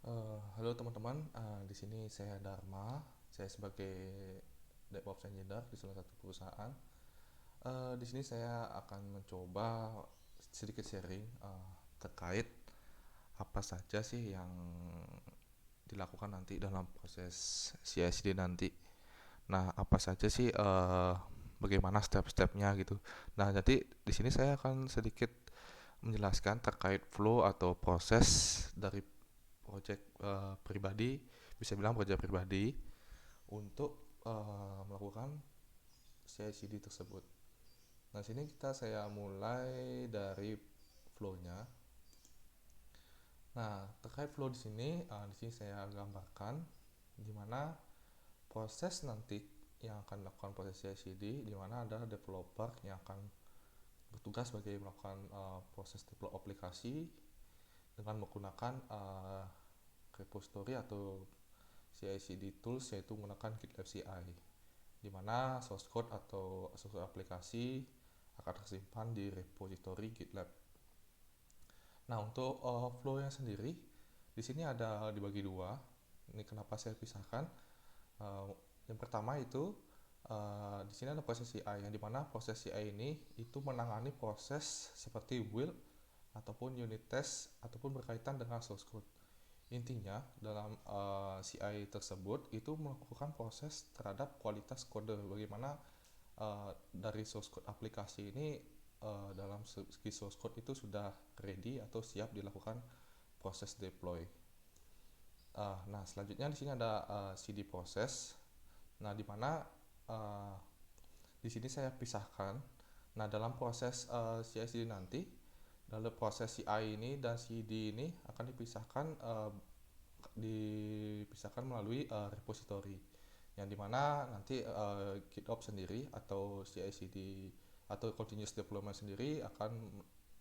Halo teman-teman, di sini saya Dharma. Saya sebagai DevOps Engineer di salah satu perusahaan. Di sini saya akan mencoba sedikit sharing terkait apa saja sih yang dilakukan nanti dalam proses CI/CD nanti. Nah, apa saja sih bagaimana step-stepnya gitu. Nah, jadi di sini saya akan sedikit menjelaskan terkait flow atau proses dari project pribadi, bisa bilang project pribadi untuk melakukan CI/CD tersebut. Nah, sini saya mulai dari flow-nya. Nah, terkait flow di sini saya gambarkan di mana proses nanti yang akan melakukan proses CI/CD, di mana ada developer yang akan bertugas sebagai melakukan proses develop aplikasi dengan menggunakan repository atau CI/CD tools, yaitu menggunakan GitLab CI, di mana source code atau source aplikasi akan tersimpan di repository GitLab. Nah, untuk flow-nya sendiri di sini ada dibagi dua. Ini kenapa saya pisahkan. Uh, yang pertama itu di sini ada proses CI, yang dimana proses CI ini itu menangani proses seperti build ataupun unit test ataupun berkaitan dengan source code. Intinya dalam CI tersebut itu melakukan proses terhadap kualitas kode, bagaimana dari source code aplikasi ini dalam segi source code itu sudah ready atau siap dilakukan proses deploy. Nah, selanjutnya di sini ada CD proses. Nah, di mana uh, di sini saya pisahkan. Nah, dalam proses CI/CD nanti, dalam proses CI ini dan CD ini akan dipisahkan melalui repository, yang dimana nanti GitOps sendiri atau CI/CD atau continuous deployment sendiri akan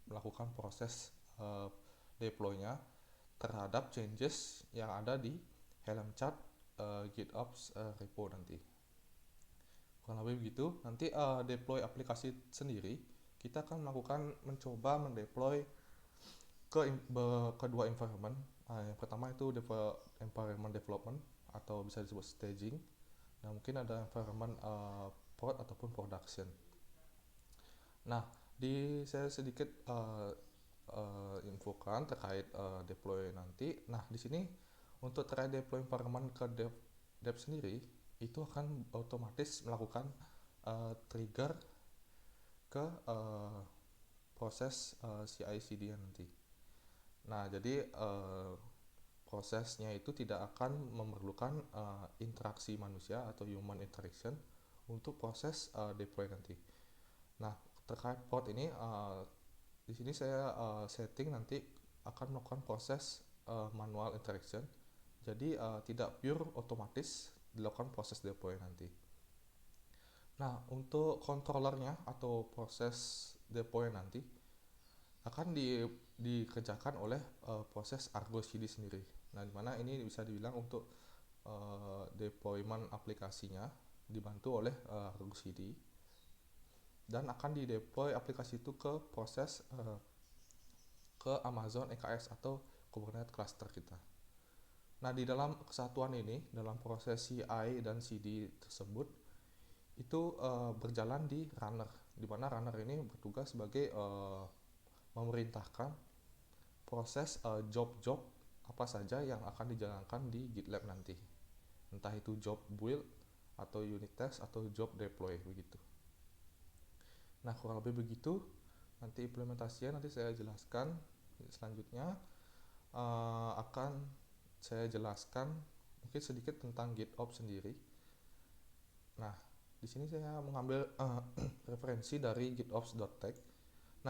melakukan proses deploy-nya terhadap changes yang ada di Helm chart GitOps repo nanti. Kurang lebih begitu. Nanti deploy aplikasi sendiri, kita akan mencoba mendeploy ke kedua environment. Yang pertama itu environment development atau bisa disebut staging. Nah, mungkin ada environment prod ataupun production. Nah, saya sedikit infokan terkait deploy nanti. Nah, di sini untuk terkait deploy environment ke dev sendiri itu akan otomatis melakukan trigger ke proses CI/CD nanti. Nah, jadi prosesnya itu tidak akan memerlukan interaksi manusia atau human interaction untuk proses deploy nanti. Nah, terkait port ini di sini saya setting nanti akan melakukan proses manual interaction. Jadi tidak pure otomatis dilakukan proses deploy nanti. Nah, untuk controllernya atau proses deploy nanti akan dikerjakan oleh proses Argo CD sendiri. Nah, dimana ini bisa dibilang untuk deployment aplikasinya dibantu oleh Argo CD, dan akan dideploy aplikasi itu ke proses ke Amazon EKS atau Kubernetes cluster kita. Nah, di dalam kesatuan ini, dalam proses CI dan CD tersebut itu berjalan di runner, di mana runner ini bertugas sebagai memerintahkan proses job-job apa saja yang akan dijalankan di GitLab nanti, entah itu job build atau unit test atau job deploy begitu. Nah, kurang lebih begitu. Nanti implementasinya nanti saya jelaskan selanjutnya. Akan saya jelaskan mungkin sedikit tentang GitOps sendiri. Nah, di sini saya mengambil referensi dari gitops.tech.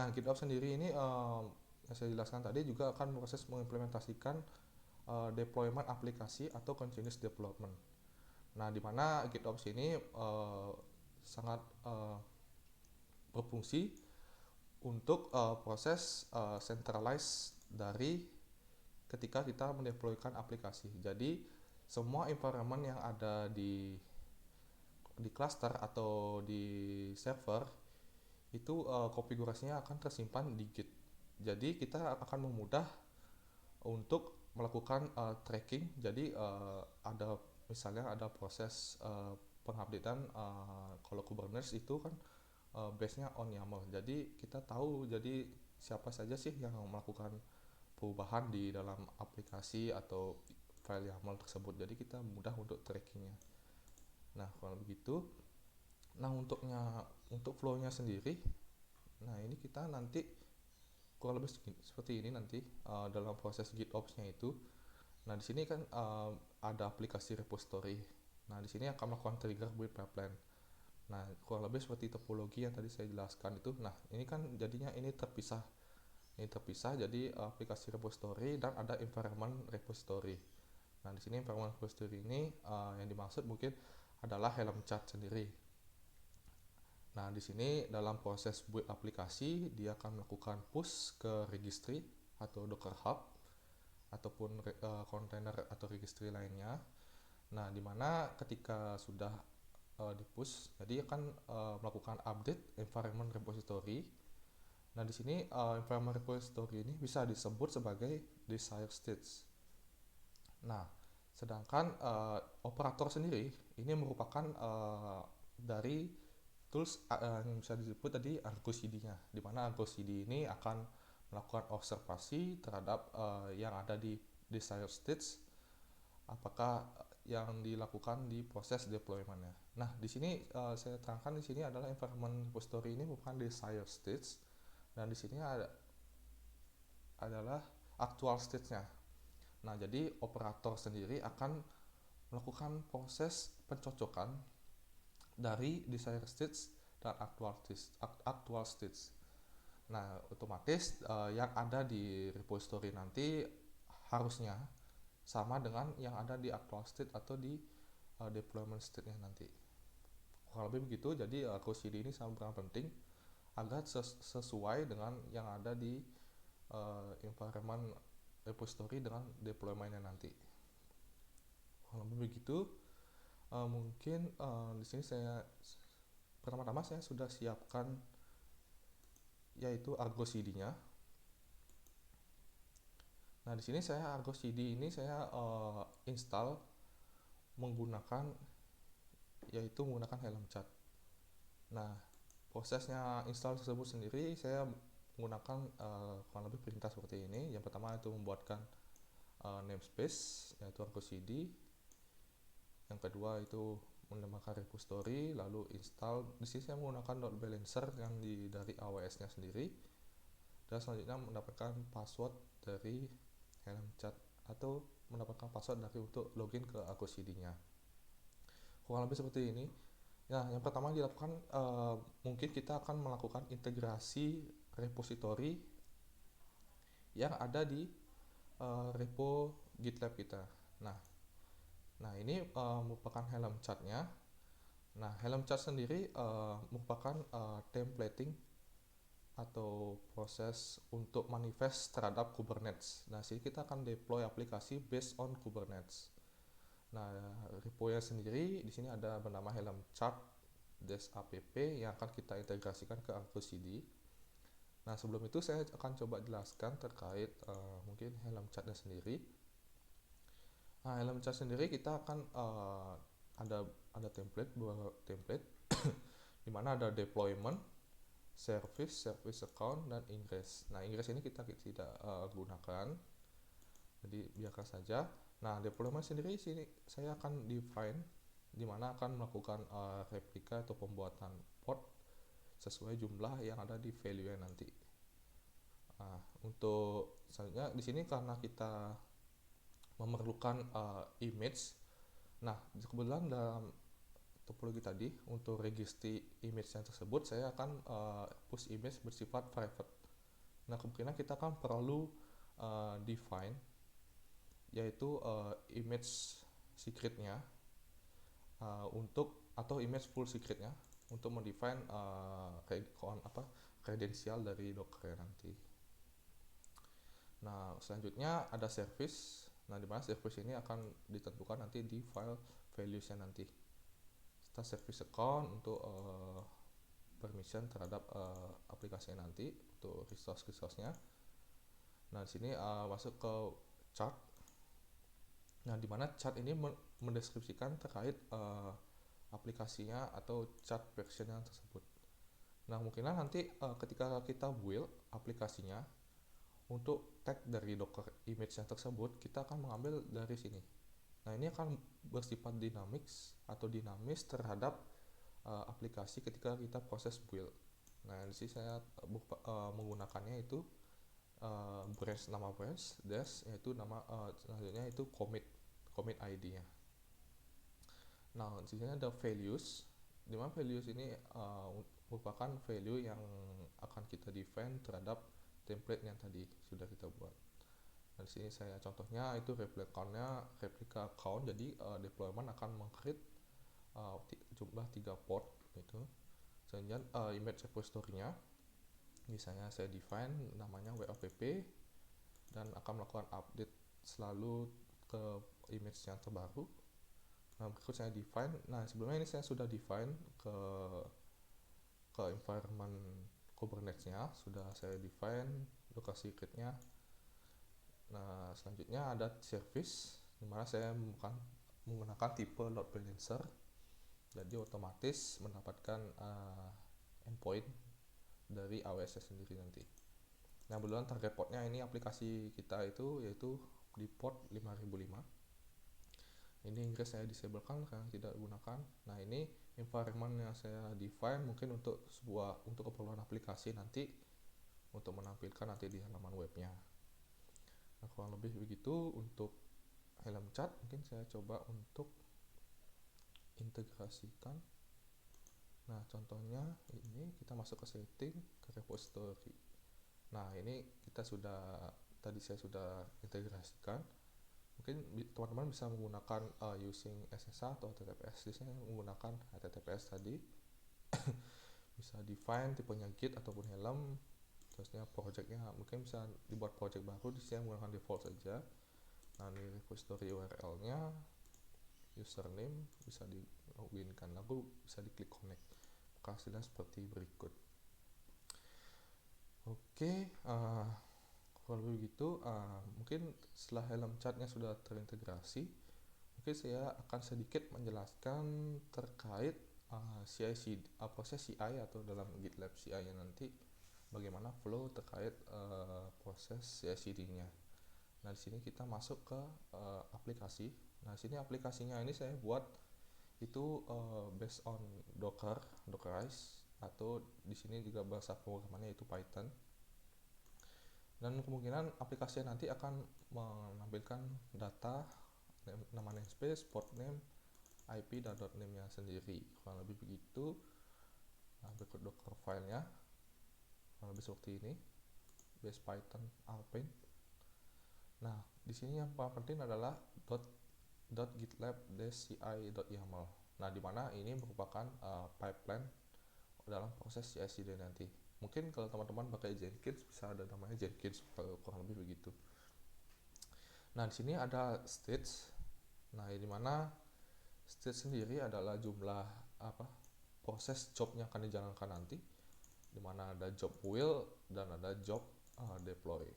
Nah, GitOps sendiri ini yang saya jelaskan tadi juga akan proses mengimplementasikan deployment aplikasi atau continuous development. Nah, di mana GitOps ini sangat berfungsi untuk proses centralized dari ketika kita mendeploykan aplikasi. Jadi semua environment yang ada di cluster atau di server itu konfigurasinya akan tersimpan di Git. Jadi kita akan memudah untuk melakukan tracking. Jadi ada misalnya ada proses pengupdatean, kalau Kubernetes itu kan base-nya on YAML. Jadi kita tahu jadi siapa saja sih yang melakukan perubahan di dalam aplikasi atau file YAML tersebut. Jadi kita mudah untuk trackingnya. Nah kalau begitu, nah untuk flow-nya sendiri, nah ini kita nanti kurang lebih seperti ini nanti dalam proses GitOps-nya itu. Nah di sini kan ada aplikasi repository. Nah di sini akan melakukan trigger build pipeline. Nah kurang lebih seperti topologi yang tadi saya jelaskan itu. Nah ini kan jadinya ini terpisah. Jadi aplikasi repository dan ada environment repository. Nah di sini environment repository ini yang dimaksud mungkin adalah Helm chart sendiri. Nah di sini dalam proses build aplikasi dia akan melakukan push ke registry atau Docker Hub ataupun container atau registry lainnya. Nah dimana ketika sudah di-push, jadi akan melakukan update environment repository. Nah di sini environment repository ini bisa disebut sebagai desired states. Nah sedangkan operator sendiri ini merupakan dari tools yang bisa disebut tadi Argo CD-nya, di mana Argo CD ini akan melakukan observasi terhadap yang ada di desired states, apakah yang dilakukan di proses deployment-nya. Nah, di sini saya terangkan di sini adalah environment repository ini bukan desired states, dan di sini adalah actual states-nya. Nah, jadi operator sendiri akan melakukan proses pencocokan dari desired states dan actual states. Nah, otomatis yang ada di repository nanti harusnya sama dengan yang ada di actual state atau di deployment state-nya nanti. Kurang lebih begitu. Jadi CD ini sangat penting agar sesuai dengan yang ada di environment repository dengan deployment-nya nanti. Kurang lebih begitu. Mungkin di sini saya pertama-tama saya sudah siapkan yaitu Argo CD-nya. Nah, di sini saya Argo CD ini saya install menggunakan Helm chart. Nah, prosesnya install tersebut sendiri saya menggunakan kurang lebih perintah seperti ini. Yang pertama itu membuatkan namespace yaitu Argo CD. Yang kedua itu menambahkan repository, lalu install. Di sini saya menggunakan load balancer yang dari AWS-nya sendiri. Dan selanjutnya mendapatkan password dari Helm chart atau mendapatkan password dari untuk login ke Argo CD-nya. Kurang lebih seperti ini. Nah, yang pertama dilakukan mungkin kita akan melakukan integrasi repository yang ada di repo GitLab kita. Nah ini merupakan Helm chart-nya. Nah, Helm chart sendiri merupakan templating atau proses untuk manifest terhadap Kubernetes. Nah, sini kita akan deploy aplikasi based on Kubernetes. Nah, repo-nya sendiri di sini ada bernama Helm chart-app yang akan kita integrasikan ke Argo CD. Nah, sebelum itu saya akan coba jelaskan terkait mungkin Helm chart-nya sendiri. Nah, Helm chart sendiri kita akan ada dua template di mana ada deployment, service account, dan ingress. Nah, ingress ini kita tidak gunakan, jadi biarkan saja. Nah, deployment sendiri sini saya akan define di mana akan melakukan replika atau pembuatan port sesuai jumlah yang ada di value-nya nanti. Nah, untuk selanjutnya di sini karena kita memerlukan image. Nah, kebetulan dalam topologi tadi untuk registry image yang tersebut saya akan push image bersifat private. Nah, kemungkinan kita akan perlu define yaitu image secretnya atau image full secretnya untuk mendefine kredensial dari Docker nanti. Nah, selanjutnya ada service. Nah, di mana service ini akan ditentukan nanti di file values-nya nanti. Kita service account untuk permission terhadap aplikasinya nanti untuk resource-nya. Nah, di sini masuk ke chart. Nah, di mana chat ini mendeskripsikan terkait aplikasinya atau chat versionnya tersebut. Nah, mungkin nanti ketika kita build aplikasinya, untuk tag dari Docker image yang tersebut kita akan mengambil dari sini. Nah, ini akan bersifat dinamis terhadap aplikasi ketika kita proses build. Nah, di sini saya menggunakannya itu nama branch dash, yaitu nama selanjutnya itu commit ID-nya. Nah, di sini ada values, di mana values ini merupakan value yang akan kita define terhadap template yang tadi sudah kita buat. Nah, di sini saya contohnya itu replika account, jadi deployment akan meng-create jumlah 3 port itu. Kemudian image repository-nya misalnya saya define namanya wapp dan akan melakukan update selalu ke image yang terbaru. Nah, berikut saya define. Nah, sebelumnya ini saya sudah define ke environment Kubernetes-nya, sudah saya define Docker secret-nya. Nah, selanjutnya ada service, dimana saya menggunakan tipe load balancer, jadi otomatis mendapatkan endpoint dari AWS sendiri nanti. Nah, kebetulan target portnya ini aplikasi kita itu yaitu di port 5005. Ini Inggris saya disablekan karena tidak digunakan. Nah, ini environment yang saya define mungkin untuk keperluan aplikasi nanti, untuk menampilkan nanti di halaman webnya. Nah, kurang lebih begitu untuk Helm Chart. Mungkin saya coba untuk integrasikan. Nah, contohnya ini kita masuk ke setting, ke repository. Nah, ini tadi saya sudah integrasikan. Mungkin teman-teman bisa menggunakan using SSH atau HTTPS. Di sini menggunakan HTTPS tadi. Bisa define tipenya Git ataupun Helm. Terusnya projectnya mungkin bisa dibuat project baru, di sini menggunakan default saja. Nah, ini repository URL-nya, username bisa di loginkan, lalu bisa diklik connect. Maka hasilnya seperti berikut. Oke, kalau begitu mungkin setelah Helm Chart-nya sudah terintegrasi, mungkin saya akan sedikit menjelaskan terkait proses CI atau dalam GitLab CI-nya nanti bagaimana flow terkait proses CI/CD-nya. Nah, di sini kita masuk ke aplikasi. Nah, di sini aplikasinya ini saya buat itu based on Dockerize, atau di sini juga bahasa pemrogramannya itu Python. Dan kemungkinan aplikasinya nanti akan menampilkan data, nama namespace, port name, IP, dan .name-nya sendiri. Kurang lebih begitu. Nah, berikut Docker file-nya. Kurang lebih seperti ini. Base Python Alpine. Nah, di sini yang paling penting adalah .gitlab-ci.yaml. Nah, di mana ini merupakan pipeline dalam proses CI/CD nanti. Mungkin kalau teman-teman pakai Jenkins bisa ada namanya Jenkins, kurang lebih begitu. Nah, di sini ada stage. Nah, di mana stage sendiri adalah jumlah proses job yang akan dijalankan nanti, di mana ada job build dan ada job deploy.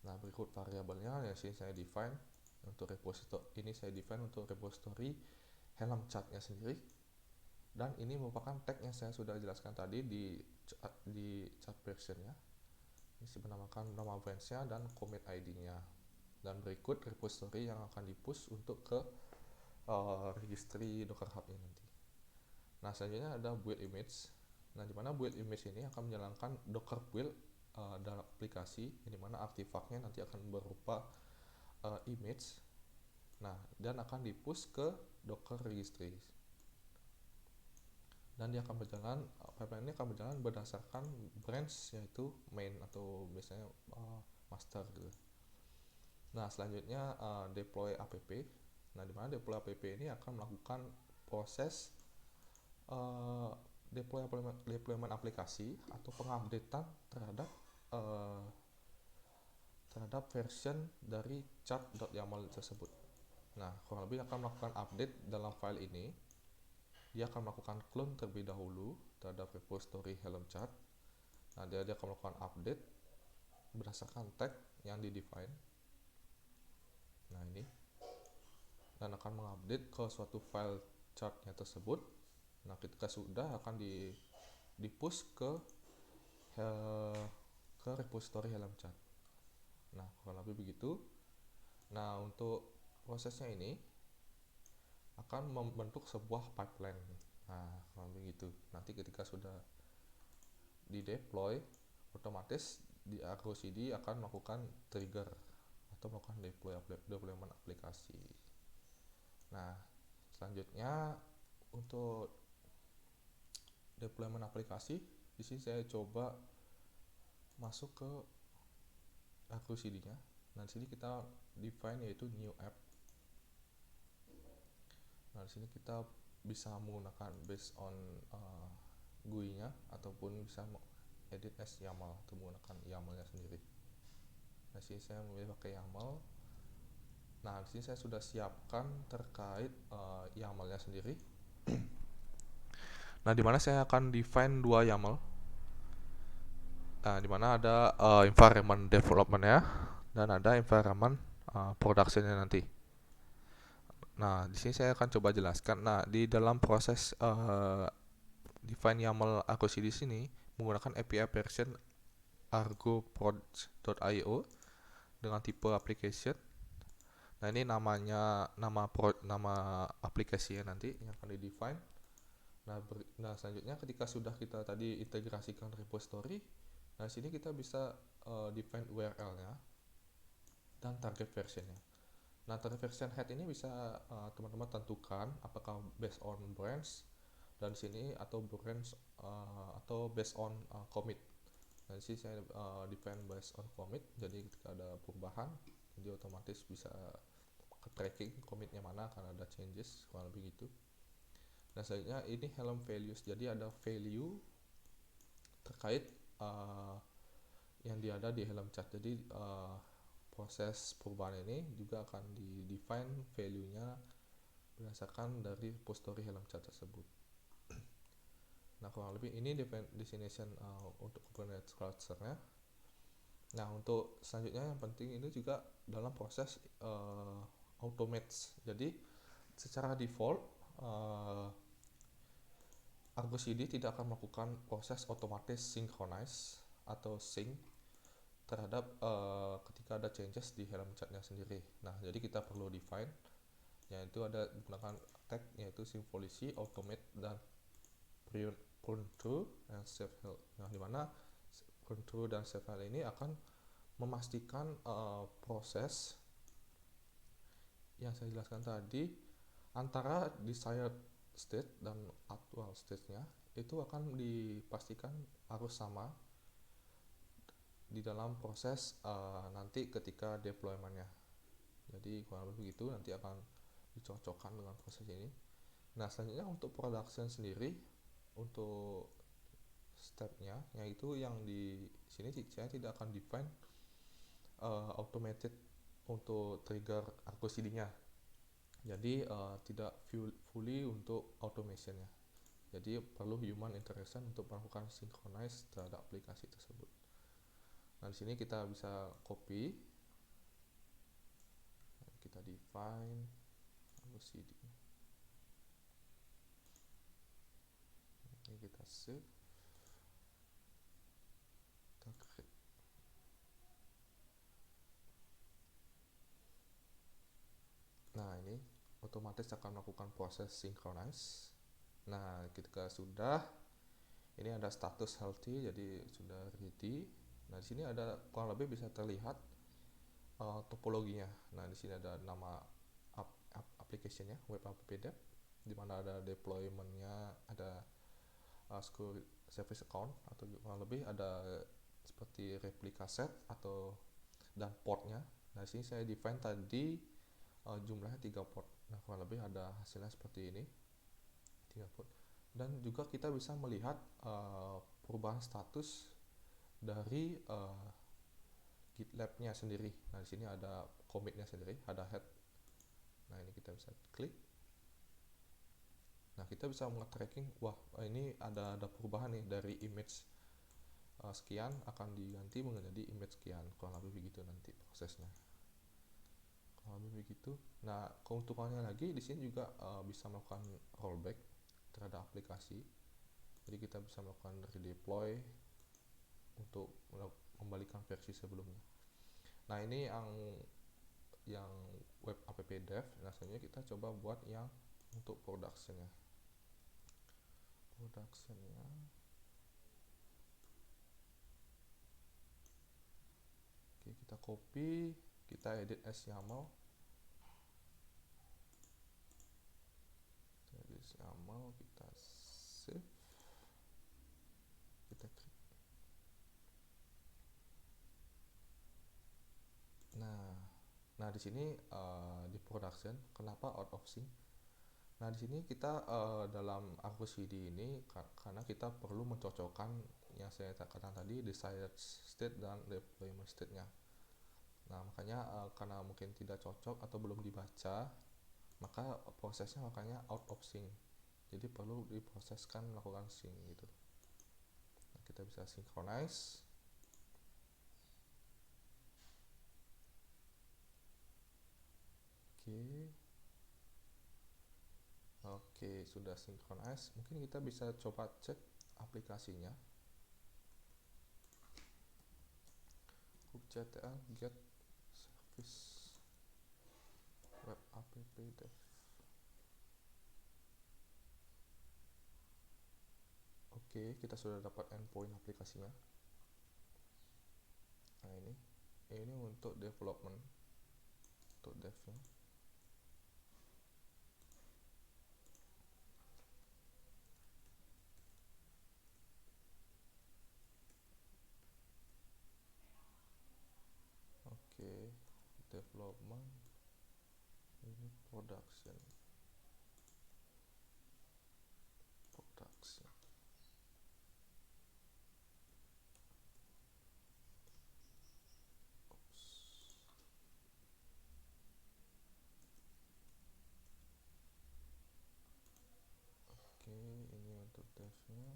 Nah, berikut variabelnya ya, sini saya define untuk repository. Ini saya define untuk repository Helm Chart-nya sendiri. Dan ini merupakan tag yang saya sudah jelaskan tadi di chart version-nya. Ini menamakan nama branch-nya dan commit ID-nya. Dan berikut repository yang akan di-push untuk ke registry Docker Hub-nya nanti. Nah, selanjutnya ada build image. Nah, di mana build image ini akan menjalankan Docker build dalam aplikasi, di mana artifaknya nanti akan berupa image. Nah, dan akan di-push ke Docker registry. Dan dia akan berjalan, pipeline ini akan berjalan berdasarkan branch, yaitu main atau biasanya master gitu. Nah, selanjutnya deploy app. Nah, di mana deploy app ini akan melakukan proses deployment aplikasi atau pengupdatean terhadap version dari chart.yaml tersebut. Nah, kurang lebih akan melakukan update dalam file ini. Dia akan melakukan clone terlebih dahulu terhadap repository Helm Chart. Nah, dia akan melakukan update berdasarkan tag yang di-define. Nah, ini. dan akan mengupdate ke suatu file chartnya tersebut. Nah, ketika sudah akan di push ke repository Helm chart. Nah, kurang lebih begitu. Nah, untuk prosesnya ini akan membentuk sebuah pipeline. Nah, kurang lebih gitu. Nanti ketika sudah di deploy, otomatis di Argo CD akan melakukan trigger atau melakukan deployment aplikasi. Nah, selanjutnya untuk deployment aplikasi, di sini saya coba masuk ke Argo CD-nya. Nah, di sini kita define yaitu new app. Nah, di sini kita bisa menggunakan based on GUI-nya ataupun bisa edit as YAML atau menggunakan YAML-nya sendiri. Nah, di sini saya memilih pakai YAML. Nah, di sini saya sudah siapkan terkait YAML-nya sendiri. Nah, di mana saya akan define dua YAML. Nah, di mana ada environment development-nya dan ada environment production-nya nanti. Nah, di sini saya akan coba jelaskan. Nah, di dalam proses define YAML Argo CD sini menggunakan API version argoproj.io dengan tipe application. Nah, ini nama aplikasinya nanti yang akan di define. Nah, selanjutnya ketika sudah kita tadi integrasikan repository, nah sini kita bisa define URL-nya dan target versionnya. Nah, target version head ini bisa teman-teman tentukan apakah based on branch dan sini atau branch atau based on commit. Nah, di sini saya define based on commit. Jadi ketika ada perubahan, jadi otomatis bisa ke tracking commitnya mana akan ada changes, kurang lebih gitu. Nah, selanjutnya ini Helm values. Jadi ada value terkait yang ada di Helm chart. Jadi proses perubahan ini juga akan di define value-nya berdasarkan dari repository Helm chart tersebut. Nah, kurang lebih ini destination untuk Kubernetes cluster-nya. Nah, untuk selanjutnya yang penting ini juga dalam proses automate. Jadi secara default Argo CD tidak akan melakukan proses otomatis synchronize atau sync terhadap ketika ada changes di Helm chart-nya sendiri. Nah, jadi kita perlu define yaitu ada menggunakan tag yaitu syncpolicy, automate dan prune true dan save health. Nah, di mana prune true dan save health ini akan memastikan proses yang saya jelaskan tadi antara desired state dan actual state-nya itu akan dipastikan harus sama di dalam proses nanti ketika deployment-nya. Jadi kurang lebih begitu, nanti akan dicocokkan dengan proses ini. Nah, selanjutnya untuk production sendiri, untuk step-nya yaitu yang di sini saya tidak akan define automated untuk trigger Argo CD-nya. Jadi tidak fully untuk automation-nya. Jadi perlu human interaction untuk melakukan synchronize terhadap aplikasi tersebut. Nah, di sini kita bisa copy, kita define Argo CD. Ini kita save, kita create. Nah, ini otomatis akan melakukan proses synchronize. Nah, ketika sudah, ini ada status healthy, jadi sudah ready. Nah, di sini ada kurang lebih bisa terlihat topologinya. Nah, di sini ada nama application-nya, web app dev, di mana ada deployment-nya, ada security service account atau kurang lebih ada seperti replika set atau dan port-nya. Nah, di sini saya define tadi jumlahnya 3 port. Nah, kurang lebih ada hasilnya seperti ini, 3 port. Dan juga kita bisa melihat perubahan status dari GitLab-nya sendiri. Nah, di sini ada commit-nya sendiri, ada head. Nah, ini kita bisa klik. Nah, kita bisa nge-tracking, wah ini ada perubahan nih dari image sekian akan diganti menjadi image sekian. Kurang lebih begitu nanti prosesnya. Kurang lebih begitu. Nah, keuntungannya lagi di sini juga bisa melakukan rollback terhadap aplikasi. Jadi kita bisa melakukan redeploy untuk membalikan versi sebelumnya. Nah, ini yang web app dev. Nah, selanjutnya kita coba buat yang untuk productionnya. Oke, kita copy, kita edit as YAML. Kita save, kita klik. Nah di sini di production, kenapa out of sync? Nah di sini kita dalam argus CD ini karena kita perlu mencocokkan yang saya katakan tadi, desired state dan deployment state-nya. Nah makanya karena mungkin tidak cocok atau belum dibaca, maka prosesnya makanya out of sync. Jadi perlu diproseskan melakukan sync gitu. Nah, kita bisa synchronize. Oke, sudah synchronize. Mungkin kita bisa coba cek aplikasinya. kubectl get service web app dev. Oke, kita sudah dapat endpoint aplikasinya. Nah ini untuk development, untuk devnya. Oke, development, ini production. Oke, ini untuk devnya.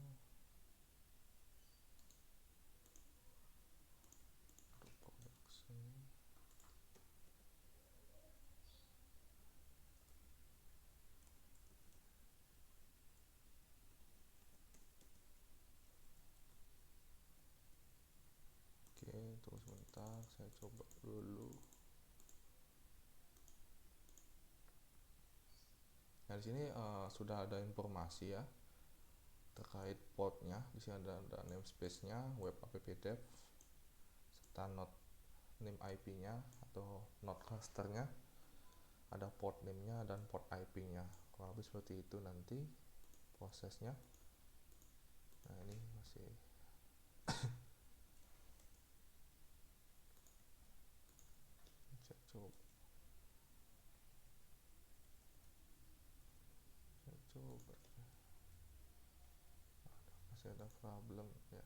Untuk production. Oke, tunggu sebentar, saya coba dulu. Nah di sini sudah ada informasi ya terkait portnya. Di sini ada namespace-nya, web app dev, serta name IP-nya atau node cluster-nya, ada port name-nya dan port IP-nya. Kurang lebih seperti itu nanti prosesnya. Nah ini masih saya coba masih ada problem ya.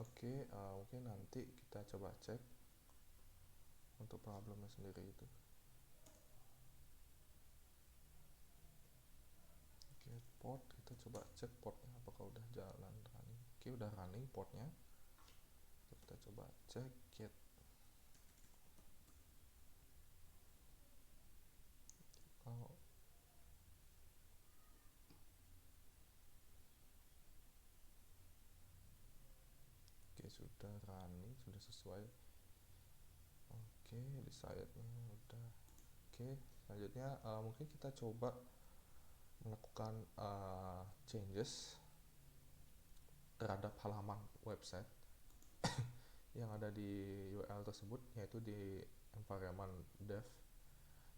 Oke, mungkin nanti kita coba cek untuk problemnya sendiri itu. Oke, port, kita coba cek portnya apakah udah jalan running. Oke, udah running portnya. Kita coba cek get. Oke, sudah running, sudah sesuai. Oke, desirednya udah. Oke, selanjutnya mungkin kita coba melakukan changes terhadap halaman website yang ada di URL tersebut, yaitu di environment dev.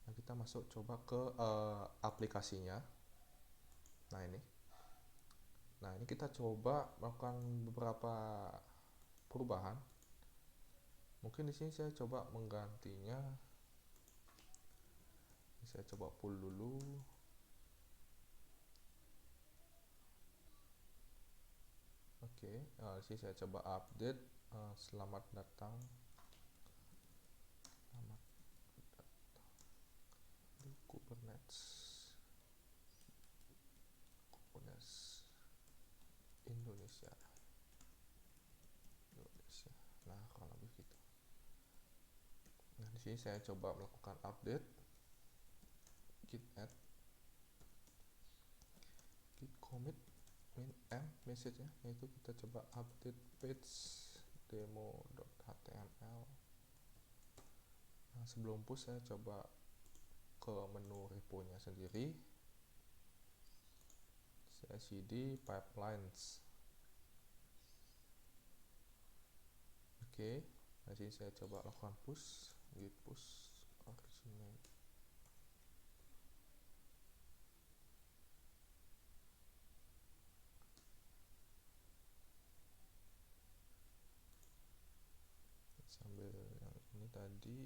Nah kita masuk coba ke aplikasinya. Nah ini kita coba melakukan beberapa perubahan. Mungkin di sini saya coba menggantinya. Saya coba pull dulu. Oke, di sini saya coba update. Selamat datang di Kubernetes Indonesia. Oke, saya coba melakukan update git add git commit min m message ya, yaitu kita coba update page demo.html. Nah, sebelum push saya coba ke menu repo-nya sendiri, cd pipelines. Oke, nah sini saya coba lakukan push git push originate. Sambil yang ini tadi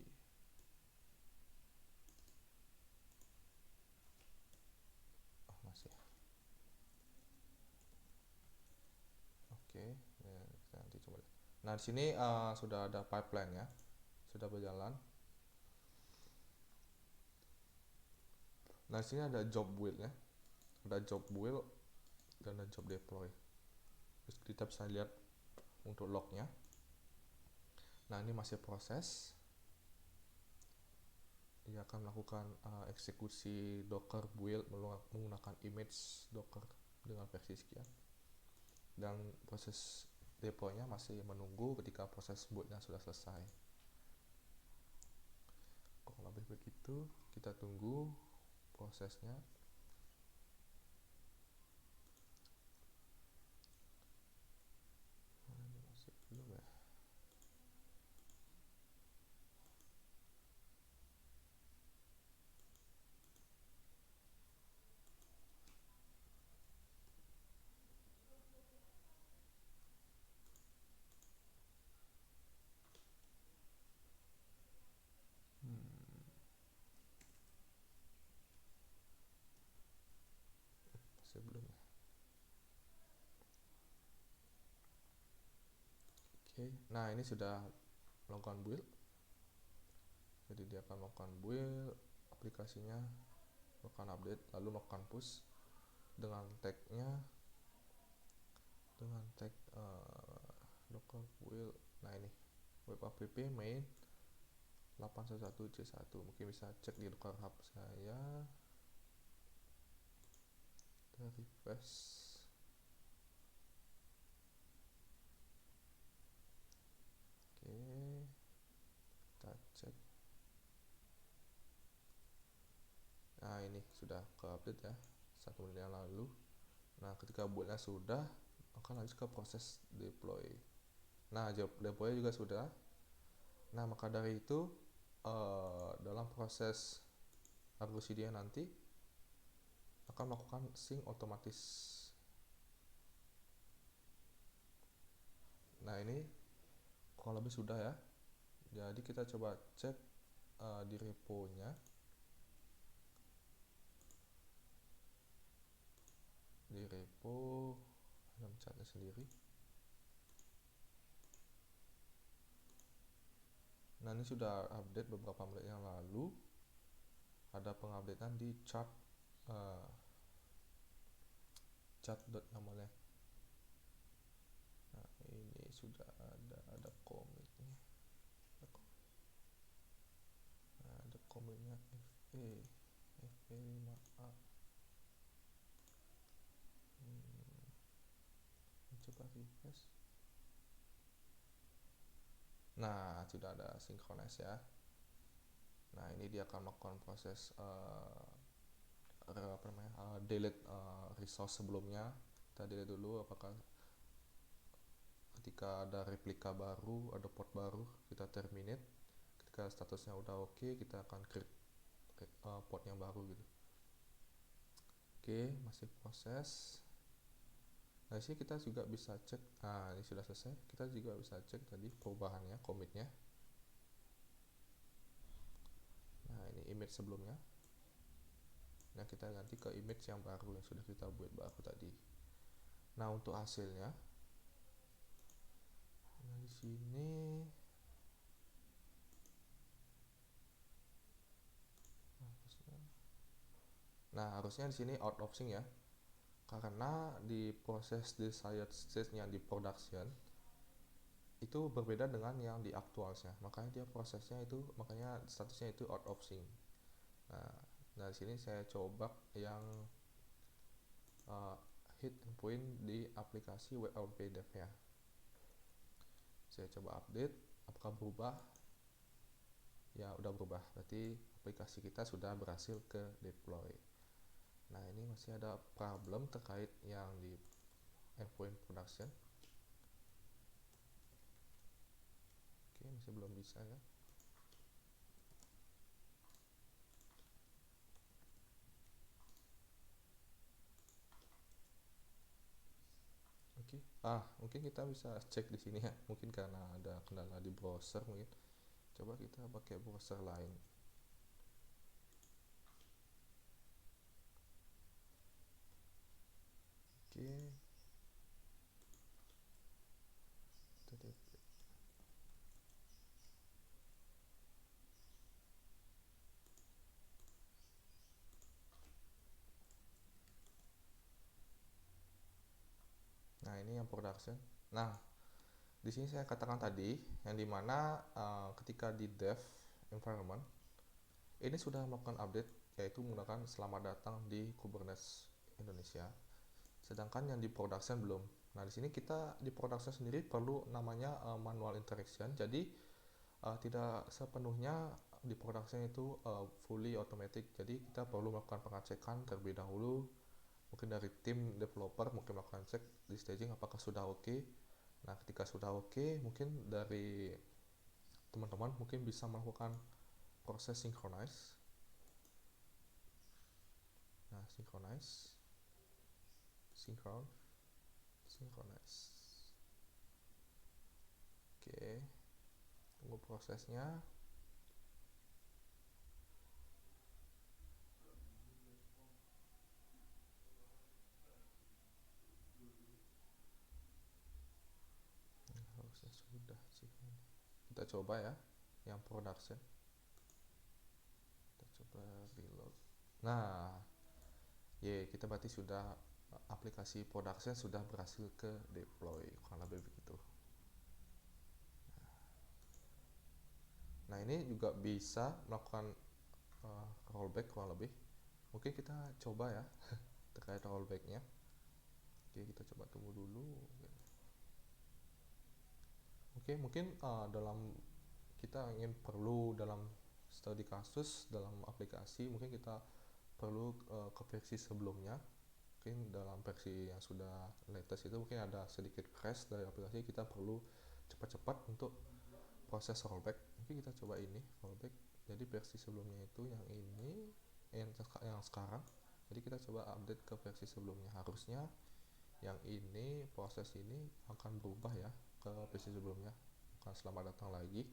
masih. Oke, ya, kita nanti coba. Nah, di sini sudah ada pipeline ya, sudah berjalan. Nah, di sini ada job build ya, ada job build dan ada job deploy. Terus kita bisa lihat untuk lognya. Nah, ini masih proses. Ia akan melakukan eksekusi docker build menggunakan image docker dengan versi sekian. Dan proses deploynya masih menunggu ketika proses bootnya sudah selesai. Kalau lebih begitu, kita tunggu prosesnya. Ini masih belum ya. Masih belum ya. Oke, nah ini sudah melakukan build. Jadi dia akan melakukan build aplikasinya, melakukan update, lalu melakukan push dengan tagnya, dengan tag docker build. Nah ini web app main 811c1. Mungkin bisa cek di docker hub saya. Kita refresh. Oke, kita cek. Nah ini sudah ke update ya, 1 menit yang lalu. Nah ketika buatnya sudah, akan lanjut ke proses deploy. Nah deploy juga sudah. Nah maka dari itu dalam proses Argo CD nanti akan melakukan sync otomatis. Nah ini kurang lebih sudah ya. Jadi kita coba cek di repo-nya. Di repo dalam catnya sendiri. Nah ini sudah update beberapa menit yang lalu. Ada pengupdatean di chart namanya. Nah ini sudah ada comitnya. Nah, ada comitnya FP5A. Coba refresh. Nah sudah ada synchronize ya. Nah ini dia akan melakukan proses delete resource sebelumnya. Kita delete dulu apakah ketika ada replika baru, ada port baru, kita terminate. Ketika statusnya udah oke, kita akan create port yang baru gitu. Oke, masih proses. Nah sini kita juga bisa cek. Nah ini sudah selesai. Kita juga bisa cek tadi perubahannya, commitnya. Nah ini image sebelumnya. Nah kita ganti ke image yang baru yang sudah kita buat baru tadi. Nah untuk hasilnya, nah di sini harusnya di sini out of sync ya, karena di proses desired state yang di production itu berbeda dengan yang di actualsnya, makanya dia prosesnya itu, makanya statusnya itu out of sync. Nah, dari sini saya coba yang hit endpoint di aplikasi WLP Dev nya. Saya coba update, apakah berubah? Ya udah berubah, berarti aplikasi kita sudah berhasil ke deploy. Nah, ini masih ada problem terkait yang di endpoint production. Oke, masih belum bisa ya. Oke, mungkin kita bisa cek di sini ya. Mungkin karena ada kendala di browser mungkin. Coba kita pakai browser lain. Oke. Nah, ini yang production. Nah, di sini saya katakan tadi yang dimana ketika di dev environment ini sudah melakukan update, yaitu menggunakan selamat datang di Kubernetes Indonesia. Sedangkan yang di production belum. Nah, di sini kita di production sendiri perlu namanya manual interaction. Jadi tidak sepenuhnya di production itu fully automatic. Jadi kita perlu melakukan pengecekan terlebih dahulu. Mungkin dari tim developer mungkin melakukan cek di staging apakah sudah oke. Nah, ketika sudah oke, mungkin dari teman-teman mungkin bisa melakukan proses synchronize. Nah, synchronize, synchronize. Oke, tunggu prosesnya. Harusnya sudah sih. Kita coba ya, yang production. Kita coba reload. Nah, kita berarti sudah aplikasi production sudah berhasil ke deploy, kurang lebih begitu. Nah, ini juga bisa melakukan rollback kurang lebih. Mungkin kita coba ya terkait rollbacknya. Oke, kita coba tunggu dulu. Oke, mungkin dalam kita ingin perlu dalam studi kasus dalam aplikasi, mungkin kita perlu ke versi sebelumnya. Mungkin dalam versi yang sudah latest itu mungkin ada sedikit crash dari aplikasi, kita perlu cepat-cepat untuk proses rollback. Mungkin kita coba ini rollback. Jadi versi sebelumnya itu yang ini, yang sekarang. Jadi kita coba update ke versi sebelumnya. Harusnya yang ini, proses ini akan berubah ya ke versi sebelumnya. Bukan selamat datang lagi.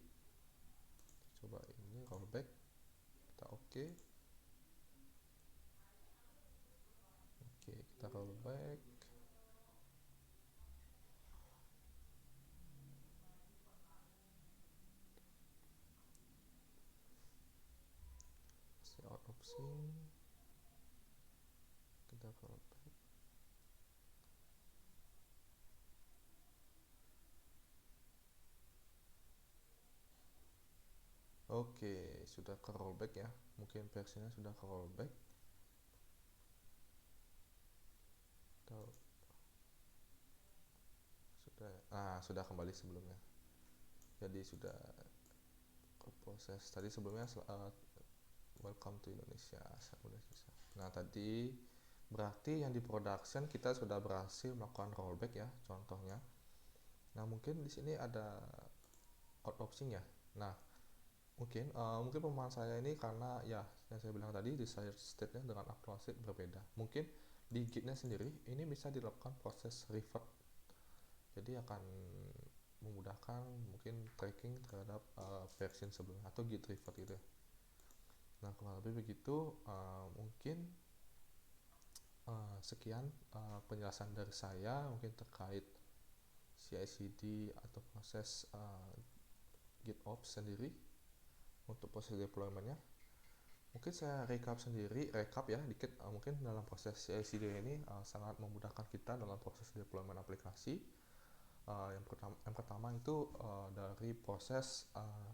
Coba ini rollback. Kita oke. Oke, kita rollback. Masih out of sync. Kita rollback. Oke, sudah ke rollback ya. Mungkin versinya sudah ke rollback. Sudah kembali sebelumnya. Jadi sudah ke proses tadi sebelumnya welcome to Indonesia. Nah, tadi berarti yang di production kita sudah berhasil melakukan rollback ya, contohnya. Nah, mungkin di sini ada out of sync ya. Nah, mungkin pemahaman saya ini karena ya yang saya bilang tadi desired state-nya dengan actual state berbeda. Mungkin di Git-nya sendiri ini bisa dilakukan proses revert. Jadi akan memudahkan mungkin tracking terhadap versi sebelumnya atau Git revert gitu ya. Nah, kurang lebih begitu. Mungkin sekian penjelasan dari saya mungkin terkait CI/CD atau proses GitOps sendiri untuk proses deploymentnya. Mungkin saya recap ya dikit. Mungkin dalam proses CI/CD ini sangat memudahkan kita dalam proses deployment aplikasi. Yang pertama itu dari proses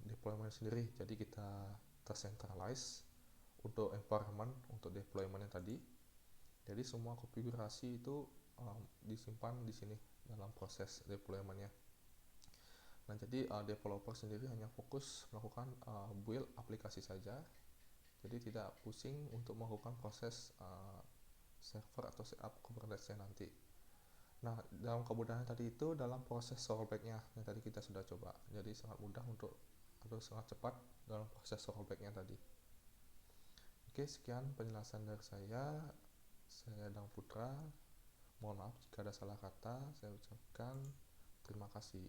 deployment sendiri. Jadi kita tercentralize untuk environment, untuk deploymentnya tadi. Jadi semua konfigurasi itu disimpan di sini dalam proses deploymentnya. Nah, jadi developer sendiri hanya fokus melakukan build aplikasi saja. Jadi tidak pusing untuk melakukan proses server atau setup Kubernetes nanti. Nah, dalam kemudahan tadi itu dalam proses rollback-nya yang tadi kita sudah coba. Jadi sangat mudah untuk atau sangat cepat dalam proses rollback-nya tadi. Oke, sekian penjelasan dari saya. Saya Dang Putra. Mohon maaf jika ada salah kata. Saya ucapkan terima kasih.